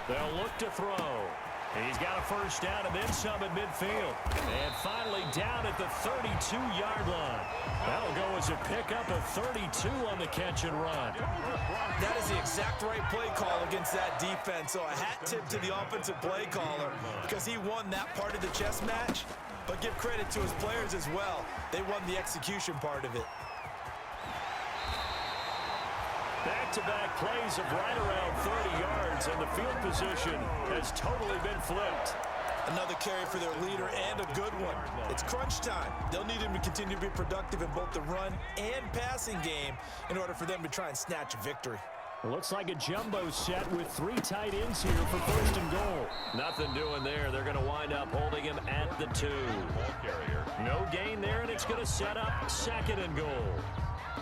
They'll look to throw. He's got a first down and then some at midfield. And finally down at the 32-yard line. That'll go as a pickup of 32 on the catch and run. That is the exact right play call against that defense. So a hat tip to the offensive play caller because he won that part of the chess match. But give credit to his players as well. They won the execution part of it. Back-to-back plays of right around 30 yards, and the field position has totally been flipped. Another carry for their leader and a good one. It's crunch time. They'll need him to continue to be productive in both the run and passing game in order for them to try and snatch a victory. Looks like a jumbo set with 3 tight ends here for first and goal. Nothing doing there. They're going to wind up holding him at the 2. No gain there, and it's going to set up second and goal.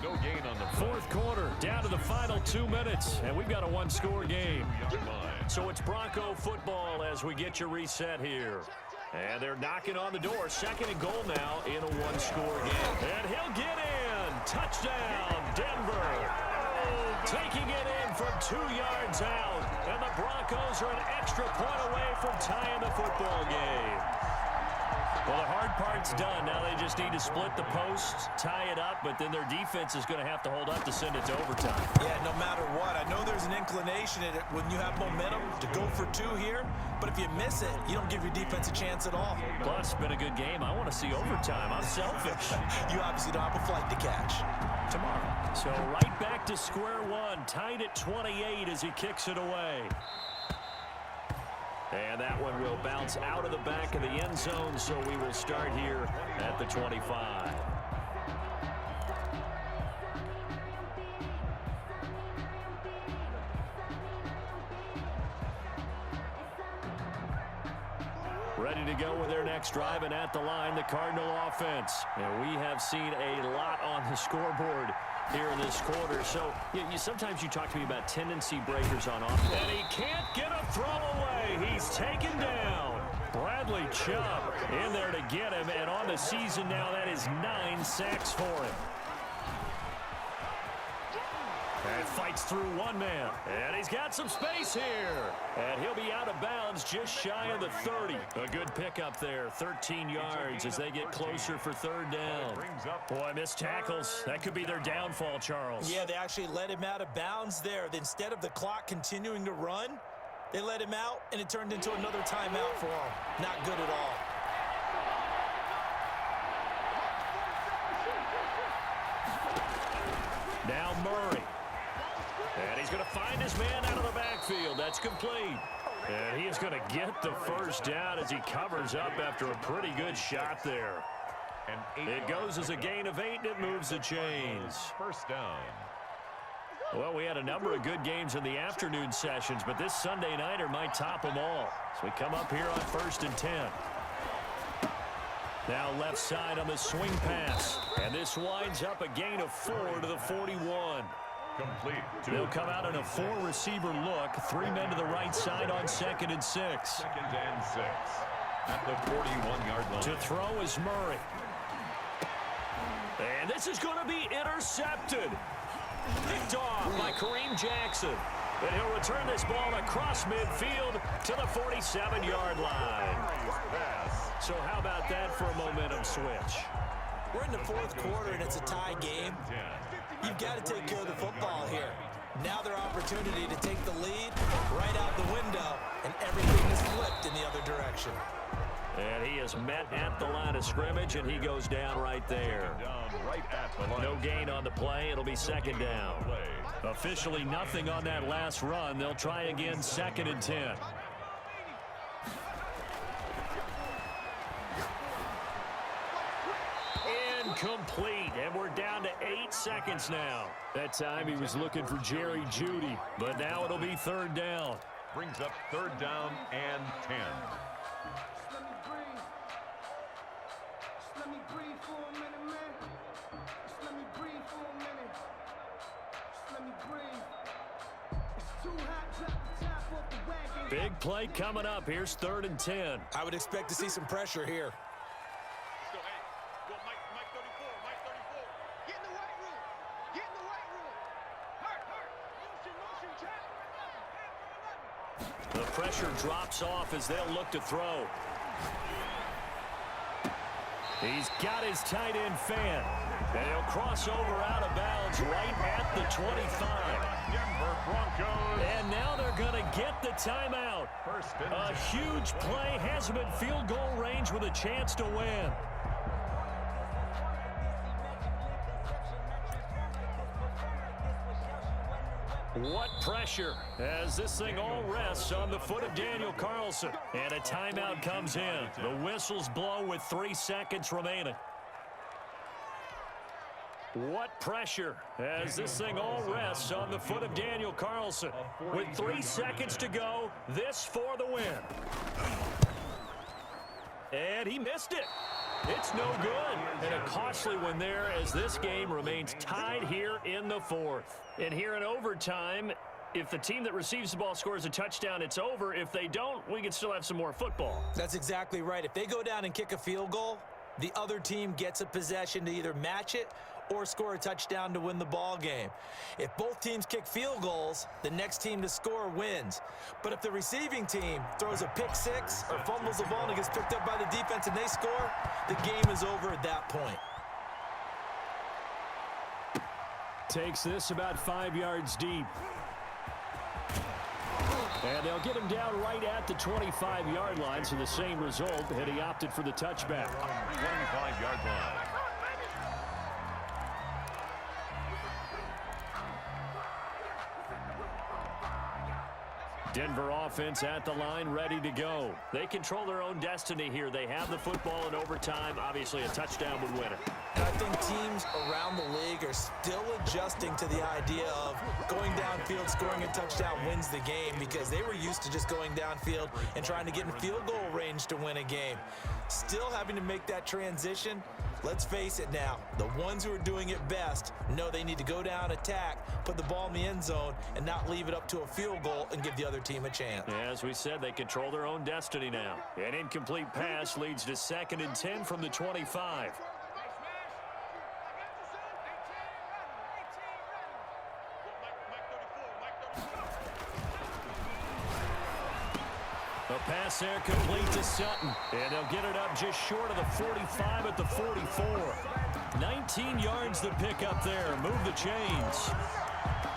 No gain on the fourth quarter, down to the final 2 minutes, and we've got a one-score game. So it's Bronco football as we get you reset here. And they're knocking on the door. Second and goal now in a one-score game. And he'll get in. Touchdown, Denver. Taking it in from 2 yards out. And the Broncos are an extra point away from tying the football game. Well, the hard part's done. Now they just need to split the posts, tie it up, but then their defense is going to have to hold up to send it to overtime. Yeah, no matter what. I know there's an inclination in it when you have momentum to go for 2 here, but if you miss it, you don't give your defense a chance at all. Plus, it's been a good game. I want to see overtime. I'm selfish. You obviously don't have a flight to catch. Tomorrow. So right back to square one, tied at 28 as he kicks it away. And that one will bounce out of the back of the end zone, so we will start here at the 25. Ready to go with their next drive, and at the line, the Cardinal offense. And we have seen a lot on the scoreboard here in this quarter. So sometimes you talk to me about tendency breakers on offense. And he can't get a throw away. He's taken down. Bradley Chubb in there to get him. And on the season now, that is 9 sacks for him. And fights through one man. And he's got some space here. And he'll be out of bounds just shy of the 30. A good pickup there. 13 yards as they get closer for third down. Boy, missed tackles. That could be their downfall, Charles. Yeah, they actually let him out of bounds there. Instead of the clock continuing to run, they let him out, and it turned into another timeout for him. Not good at all. Now Murray. And he's going to find his man out of the backfield. That's complete. And he is going to get the first down as he covers up after a pretty good shot there. It goes as a gain of 8, and it moves the chains. First down. Well, we had a number of good games in the afternoon sessions, but this Sunday nighter might top them all. So we come up here on 1st and 10. Now left side on the swing pass. And this winds up a gain of 4 to the 41. Complete. They'll come out in a 4-receiver look. 3 men to the right side on 2nd and 6. 2nd and 6. At the 41-yard line. To throw is Murray. And this is going to be intercepted. Picked off by Kareem Jackson. And he'll return this ball across midfield to the 47-yard line. So how about that for a momentum switch? We're in the 4th quarter, and it's a tie game. You've got to take care of the football here. Now their opportunity to take the lead right out the window, and everything is flipped in the other direction. And he is met at the line of scrimmage, and he goes down right there. No gain on the play. It'll be 2nd down. Officially nothing on that last run. They'll try again 2nd and 10. Incomplete, and we're down to 8 seconds now. That time he was looking for Jerry Jeudy, but now it'll be 3rd down. Brings up 3rd down and 10. Big play coming up. Here's 3rd and 10. I would expect to see some pressure here. The pressure drops off as they'll look to throw. He's got his tight end fan. And he'll cross over out of bounds right at the 25. Denver Broncos. And now they're going to get the timeout. A huge play has him in field goal range with a chance to win. What pressure as this thing all rests on the foot of Daniel Carlson. And a timeout comes in. The whistles blow with 3 seconds remaining. What pressure as this thing all rests on the foot of Daniel Carlson. With 3 seconds to go, this for the win. And he missed it. It's no good. And a costly one there as this game remains tied here in the 4th. And here in overtime, if the team that receives the ball scores a touchdown, it's over. If they don't, we can still have some more football. That's exactly right. If they go down and kick a field goal, the other team gets a possession to either match it or score a touchdown to win the ball game. If both teams kick field goals, the next team to score wins. But if the receiving team throws a pick six or fumbles the ball and it gets picked up by the defense and they score, the game is over at that point. Takes this about 5 yards deep. And they'll get him down right at the 25-yard line, so the same result, and he opted for the touchback. 25-yard line. Denver offense at the line, ready to go. They control their own destiny here. They have the football in overtime. Obviously, a touchdown would win it. And I think teams around the league are still adjusting to the idea of going downfield, scoring a touchdown wins the game, because they were used to just going downfield and trying to get in field goal range to win a game. Still having to make that transition. Let's face it now, the ones who are doing it best know they need to go down, attack, put the ball in the end zone, and not leave it up to a field goal and give the other team a chance. As we said, they control their own destiny now. An incomplete pass leads to 2nd and 10 from the 25. The pass there complete to Sutton. And they'll get it up just short of the 45 at the 44. 19 yards to pick up there. Move the chains.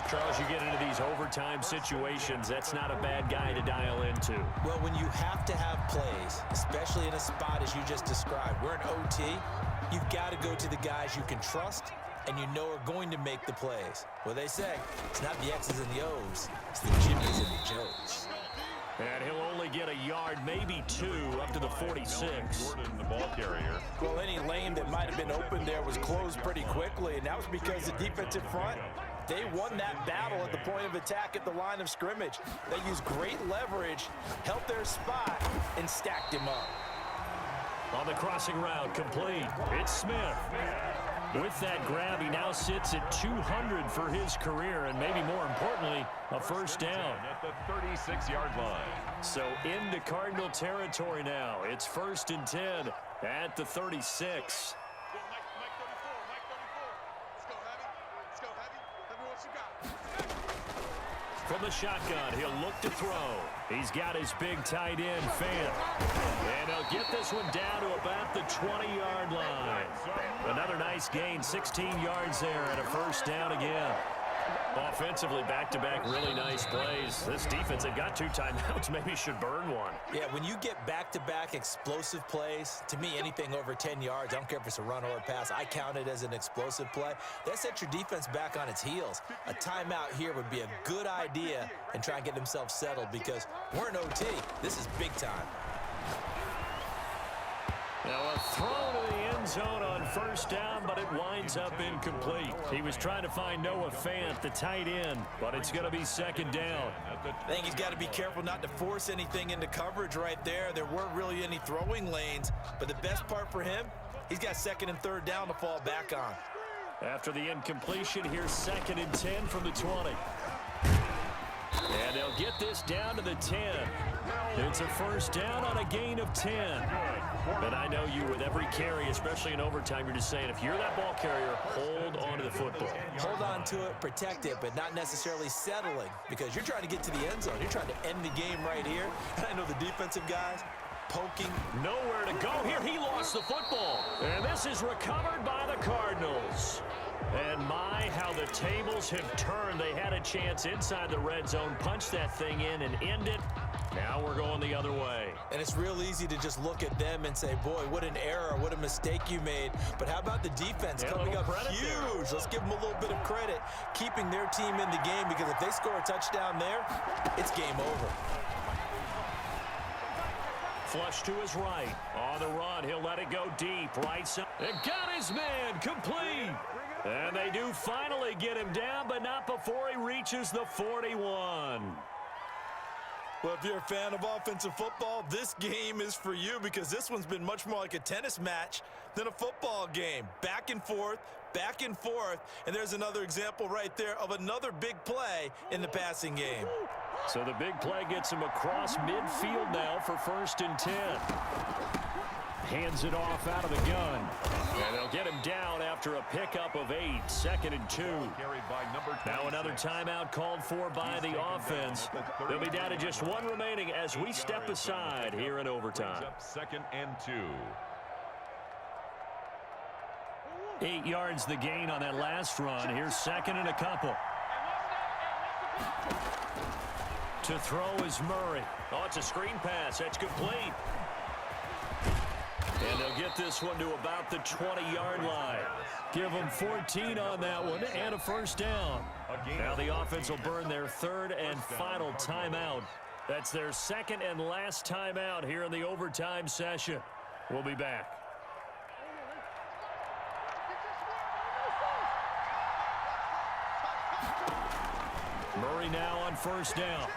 Charles, you get into these overtime situations, that's not a bad guy to dial into. Well, when you have to have plays, especially in a spot as you just described, we're in OT, you've got to go to the guys you can trust and you know are going to make the plays. Well, they say, it's not the X's and the O's, it's the Jimmys and the Joes. And he'll only get a yard, maybe 2, up to the 46. Jordan, the ball carrier. Well, any lane that might have been open there was closed pretty quickly, and that was because the defensive front, they won that battle at the point of attack at the line of scrimmage. They used great leverage, helped their spot, and stacked him up. On the crossing route, complete. It's Smith. With that grab, he now sits at 200 for his career, and maybe more importantly, a first down. At the 36-yard line. So into Cardinal territory now. It's 1st and 10 at the 36. From the shotgun, he'll look to throw. He's got his big tight end, Fan. And he'll get this one down to about the 20-yard line. Another nice gain, 16 yards there, and a first down again. Offensively, back-to-back really nice plays. This defense, they've got 2 timeouts, maybe should burn one. Yeah, when you get back-to-back explosive plays, to me, anything over 10 yards, I don't care if it's a run or a pass, I count it as an explosive play. That sets your defense back on its heels. A timeout here would be a good idea and try and get themselves settled because we're in OT. This is big time. Now a throw to the end zone on first down, but it winds up incomplete. He was trying to find Noah Fant, the tight end, but it's going to be 2nd down. I think he's got to be careful not to force anything into coverage right there. There weren't really any throwing lanes, but the best part for him, he's got 2nd and 3rd down to fall back on. After the incompletion, here's 2nd and 10 from the 20. And they'll get this down to the 10. It's a first down on a gain of 10. But I know you, with every carry, especially in overtime, you're just saying, if you're that ball carrier, hold on to the football. Hold on to it, protect it, but not necessarily settling, because you're trying to get to the end zone. You're trying to end the game right here. And I know the defensive guys poking. Nowhere to go here. He lost the football. And this is recovered by the Cardinals. And my, how the tables have turned. They had a chance inside the red zone, punch that thing in and end it. Now we're going the other way. And it's real easy to just look at them and say, boy, what an error, what a mistake you made. But how about the defense coming up huge? Let's give them a little bit of credit, keeping their team in the game, because if they score a touchdown there, it's game over. Flush to his right. On the run, he'll let it go deep. Right side. And got his man complete. And they do finally get him down, but not before he reaches the 41. Well, if you're a fan of offensive football, this game is for you, because this one's been much more like a tennis match than a football game. Back and forth, and there's another example right there of another big play in the passing game. So the big play gets him across midfield now for 1st and 10. Hands it off out of the gun. And they'll get him down after a pickup of 8, 2nd and 2. Now another timeout called for by the offense. They'll be down to just 1 remaining as we step aside here in overtime. 2nd and 2. 8 yards the gain on that last run. Here's 2nd and a couple. To throw is Murray. Oh, it's a screen pass. That's complete. And they'll get this one to about the 20-yard line. Give them 14 on that one and a first down. Now the offense will burn their 3rd and final timeout. That's their 2nd and last timeout here in the overtime session. We'll be back. Murray now on 1st down.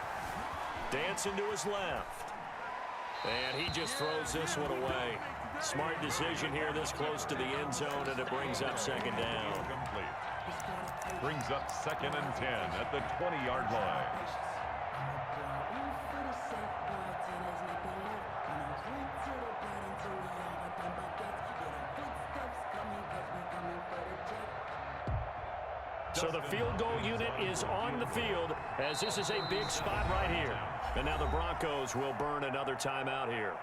Dancing to his left. And he just throws this one away. Smart decision here this close to the end zone, and it brings up 2nd down. Complete. Brings up 2nd and 10 at the 20-yard line. So the field goal unit is on the field, as this is a big spot right here. And now the Broncos will burn another timeout here.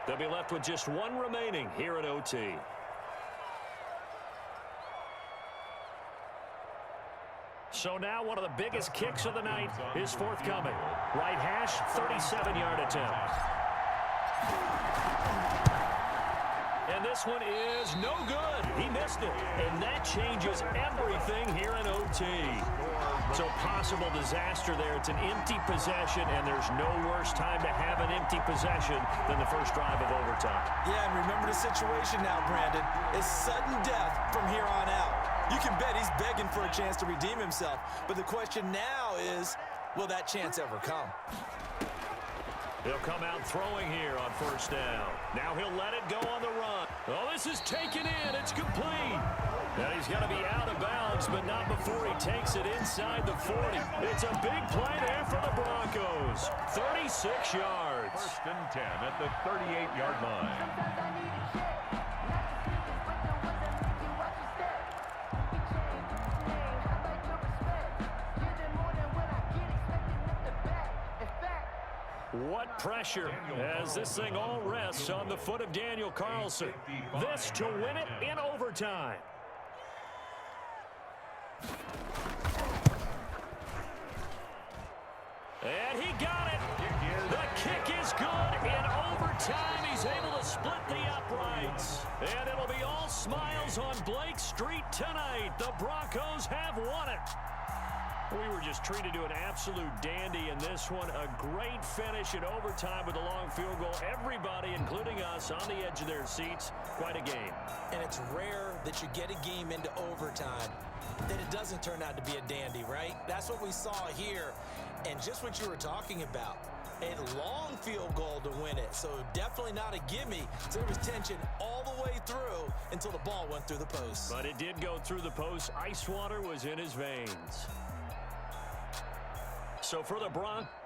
They'll be left with just 1 remaining here at OT. So now one of the biggest kicks of the night is forthcoming. Right hash, 37-yard attempt. And this one is no good. He missed it. And that changes everything here in OT. So possible disaster there. It's an empty possession, and there's no worse time to have an empty possession than the first drive of overtime. Yeah, and remember the situation now, Brandon. It's sudden death from here on out. You can bet he's begging for a chance to redeem himself. But the question now is, will that chance ever come? He'll come out throwing here on 1st down. Now he'll let it go on the run. Oh, this is taken in. It's complete. Now he's got to be out of bounds, but not before he takes it inside the 40. It's a big play there for the Broncos. 36 yards. 1st and 10 at the 38-yard line. What pressure as this thing all rests on the foot of Daniel Carlson. This to win it in overtime. And he got it. The kick is good. In overtime, he's able to split the uprights. And it'll be all smiles on Blake Street tonight. The Broncos have won it. We were just treated to an absolute dandy in this one. A great finish in overtime with a long field goal. Everybody, including us, on the edge of their seats. Quite a game. And it's rare that you get a game into overtime that it doesn't turn out to be a dandy, right? That's what we saw here. And just what you were talking about. A long field goal to win it. So definitely not a gimme. So there was tension all the way through until the ball went through the post. But it did go through the post. Ice water was in his veins. So for the Broncos,